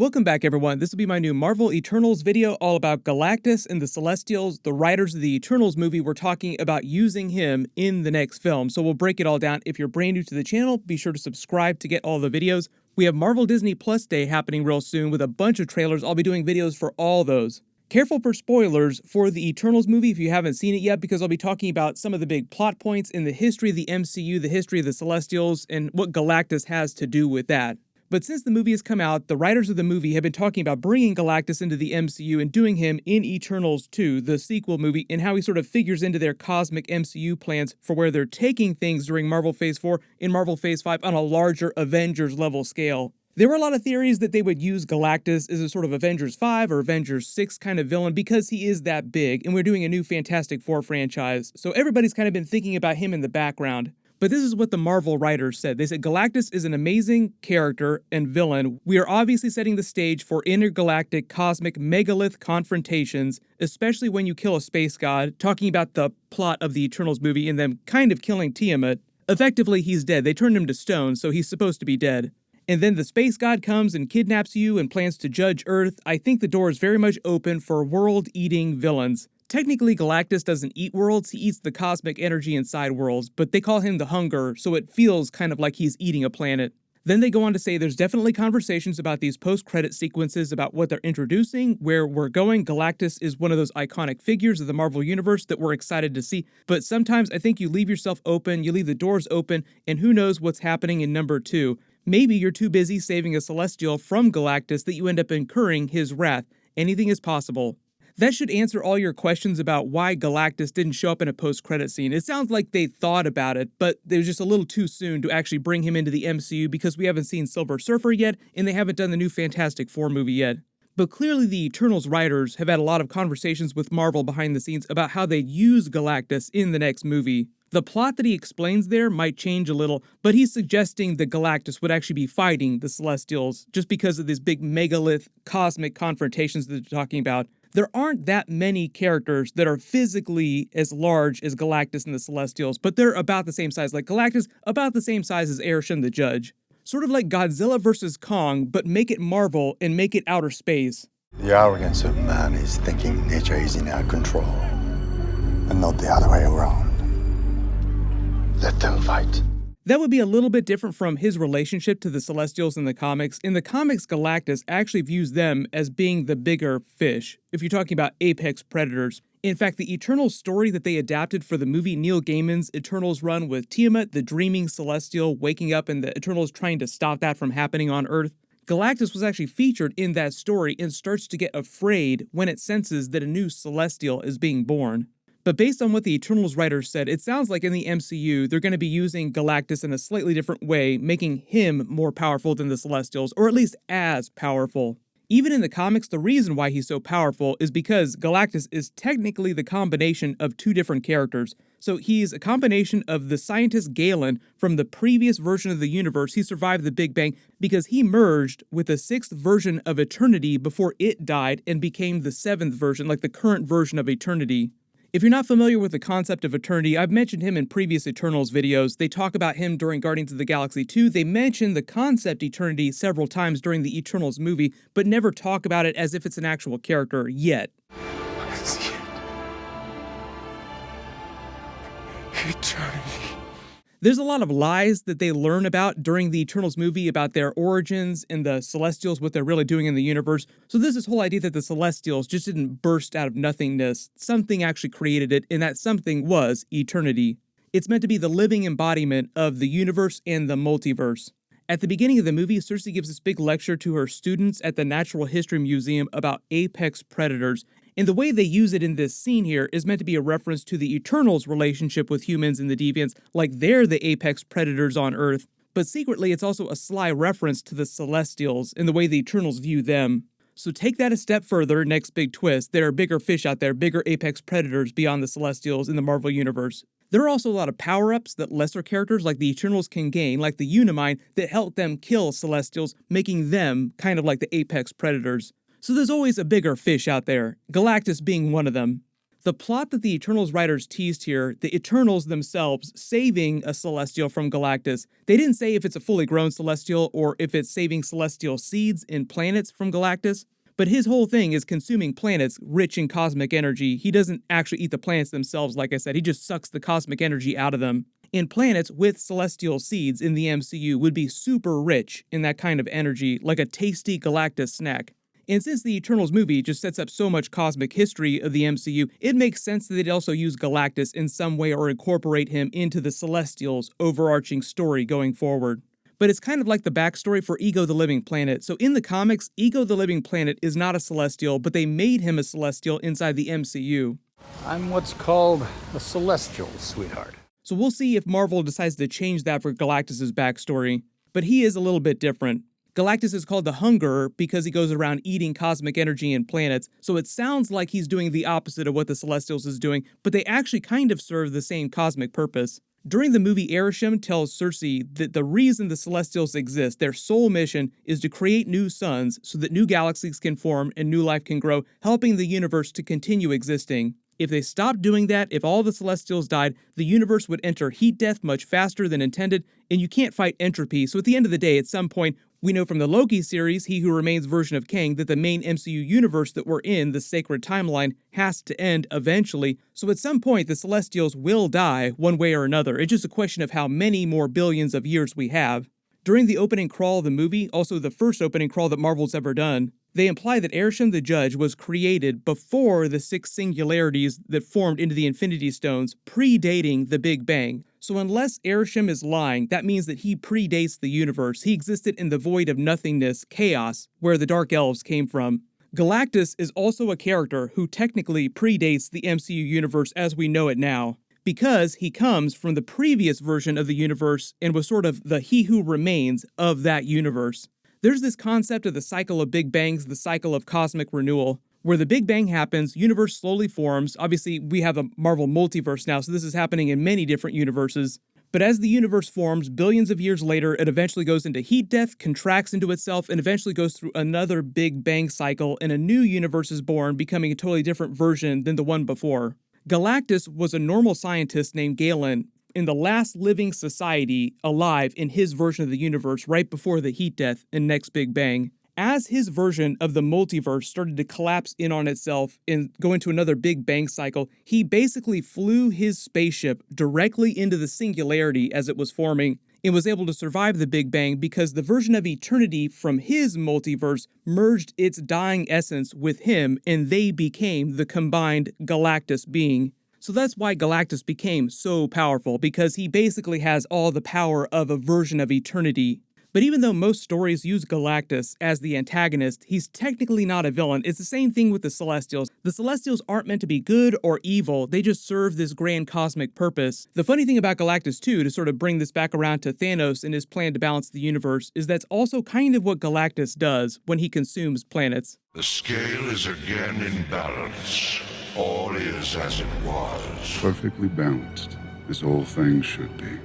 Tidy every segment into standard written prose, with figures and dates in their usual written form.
Welcome back, everyone. This will be my new Marvel Eternals video all about Galactus and the Celestials. The writers of the Eternals movie were talking about using him in the next film, so we'll break it all down. If you're brand new to the channel, be sure to subscribe to get all the videos. We have Marvel Disney Plus Day happening real soon with a bunch of trailers. I'll be doing videos for all those. Careful for spoilers for the Eternals movie if you haven't seen it yet, because I'll be talking about some of the big plot points in the history of the MCU, the history of the Celestials, and what Galactus has to do with that. But since the movie has come out, the writers of the movie have been talking about bringing Galactus into the MCU and doing him in Eternals 2, the sequel movie, and how he sort of figures into their cosmic MCU plans for where they're taking things during Marvel Phase 4 and Marvel Phase 5 on a larger Avengers level scale. There were a lot of theories that they would use Galactus as a sort of Avengers 5 or Avengers 6 kind of villain because he is that big, and we're doing a new Fantastic Four franchise, so everybody's kind of been thinking about him in the background. But this is what the Marvel writers said. They said, Galactus is an amazing character and villain. We are obviously setting the stage for intergalactic cosmic megalith confrontations, especially when you kill a space god, talking about the plot of the Eternals movie and them kind of killing Tiamat. Effectively, he's dead. They turned him to stone, so he's supposed to be dead. And then the space god comes and kidnaps you and plans to judge Earth. I think the door is very much open for world-eating villains. Technically, Galactus doesn't eat worlds, he eats the cosmic energy inside worlds, but they call him the Hunger, so it feels kind of like he's eating a planet. Then they go on to say there's definitely conversations about these post-credit sequences about what they're introducing, where we're going. Galactus is one of those iconic figures of the Marvel Universe that we're excited to see, but sometimes I think you leave yourself open, you leave the doors open, and who knows what's happening in number 2. Maybe you're too busy saving a Celestial from Galactus that you end up incurring his wrath. Anything is possible. That should answer all your questions about why Galactus didn't show up in a post-credit scene. It sounds like they thought about it, but it was just a little too soon to actually bring him into the MCU because we haven't seen Silver Surfer yet, and they haven't done the new Fantastic Four movie yet. But clearly the Eternals writers have had a lot of conversations with Marvel behind the scenes about how they'd use Galactus in the next movie. The plot that he explains there might change a little, but he's suggesting that Galactus would actually be fighting the Celestials just because of these big megalith cosmic confrontations that they're talking about. There aren't that many characters that are physically as large as Galactus and the Celestials, but they're about the same size. Like Galactus, about the same size as Arishem the Judge. Sort of like Godzilla vs. Kong, but make it Marvel and make it outer space. The arrogance of man is thinking nature is in our control, and not the other way around. Let them fight. That would be a little bit different from his relationship to the Celestials in the comics. In the comics, Galactus actually views them as being the bigger fish, if you're talking about apex predators. In fact, the Eternals story that they adapted for the movie, Neil Gaiman's Eternals run with Tiamat, the dreaming Celestial, waking up and the Eternals trying to stop that from happening on Earth, Galactus was actually featured in that story and starts to get afraid when it senses that a new Celestial is being born. But based on what the Eternals writers said, it sounds like in the MCU, they're going to be using Galactus in a slightly different way, making him more powerful than the Celestials, or at least as powerful. Even in the comics, the reason why he's so powerful is because Galactus is technically the combination of two different characters. So he's a combination of the scientist Galen from the previous version of the universe. He survived the Big Bang because he merged with the 6th version of Eternity before it died and became the 7th version, like the current version of Eternity. If you're not familiar with the concept of Eternity, I've mentioned him in previous Eternals videos. They talk about him during Guardians of the Galaxy 2. They mention the concept Eternity several times during the Eternals movie, but never talk about it as if it's an actual character yet. I see it. Eternity. There's a lot of lies that they learn about during the Eternals movie about their origins and the Celestials, what they're really doing in the universe. So there's this whole idea that the Celestials just didn't burst out of nothingness. Something actually created it, and that something was Eternity. It's meant to be the living embodiment of the universe and the multiverse. At the beginning of the movie, Cersei gives this big lecture to her students at the Natural History Museum about apex predators. And the way they use it in this scene here is meant to be a reference to the Eternals' relationship with humans and the Deviants, like they're the apex predators on Earth. But secretly, it's also a sly reference to the Celestials and the way the Eternals view them. So take that a step further, next big twist, there are bigger fish out there, bigger apex predators beyond the Celestials in the Marvel Universe. There are also a lot of power-ups that lesser characters like the Eternals can gain, like the Unimind, that help them kill Celestials, making them kind of like the apex predators. So there's always a bigger fish out there, Galactus being one of them. The plot that the Eternals writers teased here, the Eternals themselves saving a Celestial from Galactus, they didn't say if it's a fully grown Celestial or if it's saving Celestial seeds in planets from Galactus, but his whole thing is consuming planets rich in cosmic energy. He doesn't actually eat the planets themselves, like I said, he just sucks the cosmic energy out of them. And planets with Celestial seeds in the MCU would be super rich in that kind of energy, like a tasty Galactus snack. And since the Eternals movie just sets up so much cosmic history of the MCU, it makes sense that they'd also use Galactus in some way or incorporate him into the Celestials' overarching story going forward. But it's kind of like the backstory for Ego the Living Planet. So in the comics, Ego the Living Planet is not a Celestial, but they made him a Celestial inside the MCU. I'm what's called a Celestial, sweetheart. So we'll see if Marvel decides to change that for Galactus' backstory. But he is a little bit different. Galactus is called the Hungerer because he goes around eating cosmic energy in planets, so it sounds like he's doing the opposite of what the Celestials is doing, but they actually kind of serve the same cosmic purpose. During the movie, Arishem tells Cersei that the reason the Celestials exist, their sole mission, is to create new suns so that new galaxies can form and new life can grow, helping the universe to continue existing. If they stopped doing that, if all the Celestials died, the universe would enter heat death much faster than intended, and you can't fight entropy, so at the end of the day, at some point, we know from the Loki series, He Who Remains version of Kang, that the main MCU universe that we're in, the sacred timeline, has to end eventually, so at some point the Celestials will die one way or another. It's just a question of how many more billions of years we have. During the opening crawl of the movie, also the first opening crawl that Marvel's ever done, they imply that Arishem the Judge was created before the 6 singularities that formed into the Infinity Stones, predating the Big Bang. So unless Arishem is lying, that means that he predates the universe. He existed in the void of nothingness, chaos, where the Dark Elves came from. Galactus is also a character who technically predates the MCU universe as we know it now, because he comes from the previous version of the universe and was sort of the He Who Remains of that universe. There's this concept of the cycle of Big Bangs, the cycle of cosmic renewal, where the Big Bang happens, universe slowly forms. Obviously, we have a Marvel multiverse now, so this is happening in many different universes. But as the universe forms, billions of years later, it eventually goes into heat death, contracts into itself, and eventually goes through another Big Bang cycle, and a new universe is born, becoming a totally different version than the one before. Galactus was a normal scientist named Galen, in the last living society alive in his version of the universe right before the heat death and next Big Bang. As his version of the multiverse started to collapse in on itself and go into another Big Bang cycle, he basically flew his spaceship directly into the singularity as it was forming and was able to survive the Big Bang because the version of eternity from his multiverse merged its dying essence with him and they became the combined Galactus being. So that's why Galactus became so powerful, because he basically has all the power of a version of eternity. But even though most stories use Galactus as the antagonist, he's technically not a villain. It's the same thing with the Celestials. The Celestials aren't meant to be good or evil, they just serve this grand cosmic purpose. The funny thing about Galactus too, to sort of bring this back around to Thanos and his plan to balance the universe, is that's also kind of what Galactus does when he consumes planets. The scale is again in balance. All is as it was. Perfectly balanced, as all things should be.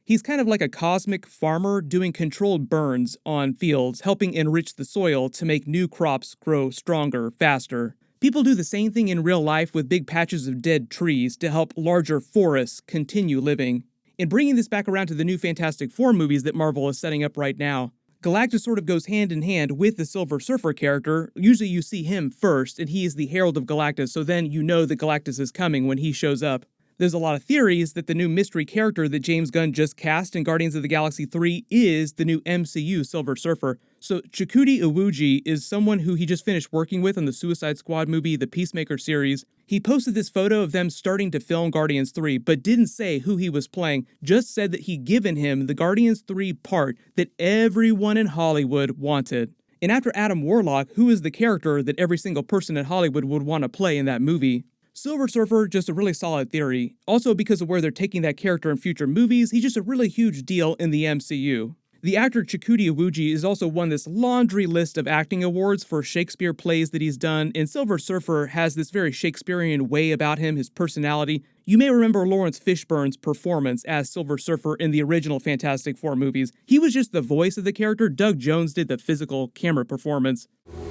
He's kind of like a cosmic farmer doing controlled burns on fields, helping enrich the soil to make new crops grow stronger, faster. People do the same thing in real life with big patches of dead trees to help larger forests continue living. In bringing this back around to the new Fantastic Four movies that Marvel is setting up right now, Galactus sort of goes hand in hand with the Silver Surfer character. Usually you see him first, and he is the herald of Galactus, so then you know that Galactus is coming when he shows up. There's a lot of theories that the new mystery character that James Gunn just cast in Guardians of the Galaxy 3 is the new MCU Silver Surfer. So Chakudi Iwuji is someone who he just finished working with on the Suicide Squad movie, the Peacemaker series. He posted this photo of them starting to film Guardians 3, but didn't say who he was playing, just said that he'd given him the Guardians 3 part that everyone in Hollywood wanted. And after Adam Warlock, who is the character that every single person in Hollywood would want to play in that movie? Silver Surfer, just a really solid theory. Also because of where they're taking that character in future movies, he's just a really huge deal in the MCU. The actor Chakudi Iwuji has also won this laundry list of acting awards for Shakespeare plays that he's done, and Silver Surfer has this very Shakespearean way about him, his personality. You may remember Lawrence Fishburne's performance as Silver Surfer in the original Fantastic Four movies. He was just the voice of the character. Doug Jones did the physical camera performance.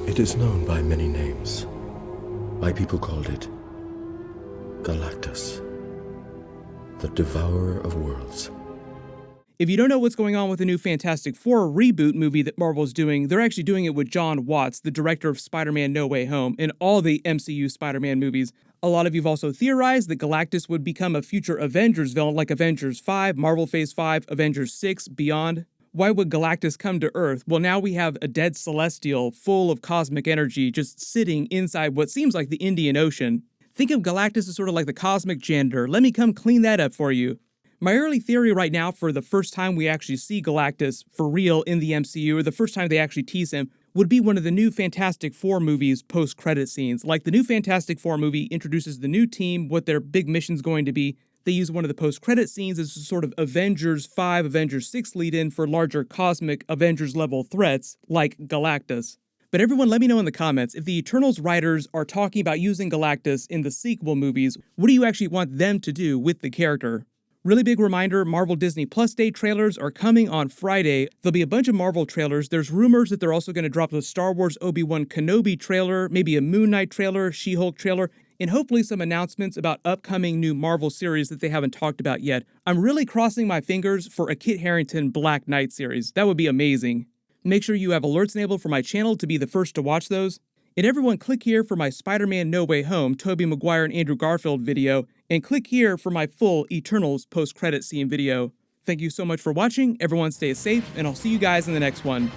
It is known by many names. My people called it Galactus, the devourer of worlds. If you don't know what's going on with the new Fantastic Four reboot movie that Marvel's doing, they're actually doing it with Jon Watts, the director of Spider-Man No Way Home, and all the MCU Spider-Man movies. A lot of you have also theorized that Galactus would become a future Avengers villain like Avengers 5, Marvel Phase 5, Avengers 6, beyond. Why would Galactus come to Earth? Well, now we have a dead Celestial full of cosmic energy just sitting inside what seems like the Indian Ocean. Think of Galactus as sort of like the cosmic janitor. Let me come clean that up for you. My early theory right now for the first time we actually see Galactus for real in the MCU, or the first time they actually tease him, would be one of the new Fantastic Four movies post-credit scenes. Like the new Fantastic Four movie introduces the new team, what their big mission's going to be. They use one of the post-credit scenes as a sort of Avengers 5, Avengers 6 lead-in for larger cosmic Avengers-level threats like Galactus. But everyone let me know in the comments, if the Eternals writers are talking about using Galactus in the sequel movies, what do you actually want them to do with the character? Really big reminder, Marvel Disney Plus Day trailers are coming on Friday. There'll be a bunch of Marvel trailers. There's rumors that they're also going to drop the Star Wars Obi-Wan Kenobi trailer, maybe a Moon Knight trailer, She-Hulk trailer, and hopefully some announcements about upcoming new Marvel series that they haven't talked about yet. I'm really crossing my fingers for a Kit Harington Black Knight series. That would be amazing. Make sure you have alerts enabled for my channel to be the first to watch those. And everyone click here for my Spider-Man No Way Home, Tobey Maguire and Andrew Garfield video, and click here for my full Eternals post-credit scene video. Thank you so much for watching, everyone stay safe, and I'll see you guys in the next one.